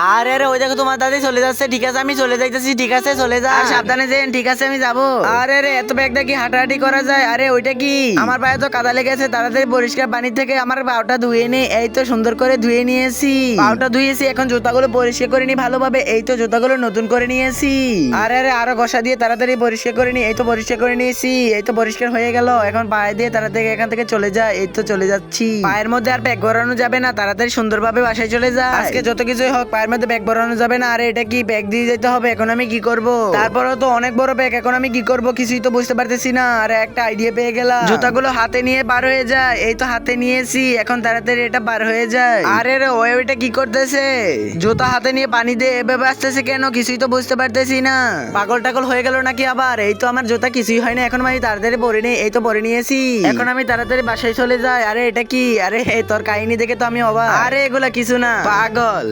আরে রে ওই দেখো তোমার দাদি চলে যাচ্ছে। ঠিক আছে আমি চলে যাইতেছি। ঠিক আছে চলে যা, আর সাবধানে যেন। ঠিক আছে আমি যাবো। আরে রে এত ব্যাগটা কি হাঁটাহাঁটি করা যায়? আরে ওইটা কি? আমার পায়ে তো কাদা লেগেছে। তাড়াতাড়ি পরিষ্কার পানি থেকে আমার পাউটা ধুয়ে নে। এই তো সুন্দর করে ধুয়ে নিয়েছি, পাউটা ধুয়েছি। এখন জুতাগুলো পরিষ্কার করে নি ভালোভাবে। এই তো জুতাগুলো নতুন করে নিয়েছি। আরে রে আরো ঘষা দিয়ে তাড়াতাড়ি পরিষ্কার করে নি। এই তো পরিষ্কার করে নিয়েছি। এই তো পরিষ্কার হয়ে গেল। এখন পায়ে দিয়ে তাড়াতাড়ি এখান থেকে চলে যায়। এই তো চলে যাচ্ছি। পায়ের মধ্যে আর ব্যাগ ভরানো যাবে না। তাড়াতাড়ি সুন্দরভাবে বাসায় চলে যায়। আজকে যত কিছুই হোক পায়ের মধ্যে ব্যাগ ভরানো যাবে না। আরে এটা কি? ব্যাগ দিয়ে যেতে হবে। এখন আমি কি করব? তারপরেও তো অনেক বড় ব্যাগ। এখন আমি কি করব কিছুই তো বুঝতে পারতেছি না। আরে একটা আইডিয়া পেয়ে গেলাম। জুতাগুলো হাতে নিয়ে বার হয়ে যায়। এই তো হাতে নিয়েছি। এখন তাড়াতাড়ি এটা বার হয়ে যায়। আরে রে ওইটা কি করতেছে? জুতা হাতে নিয়ে পানি দিয়ে এভাবে আসতেছে কেন? কিছুই তো বুঝতে পারতেছি না। পাগল টাগল হয়ে গেল নাকি আবার? এই তো আমার জুতা কিছুই হয় না। এখন আমি তাড়াতাড়ি পরে নিই। এই তো পরে নিয়েছি। এখন আমি তাড়াতাড়ি বাসায় চলে যাই। আরে এটা কি? আরে তোর কাহিনী দেখে তো আমি অবাক। আরে এগুলা কিছু না, পাগল।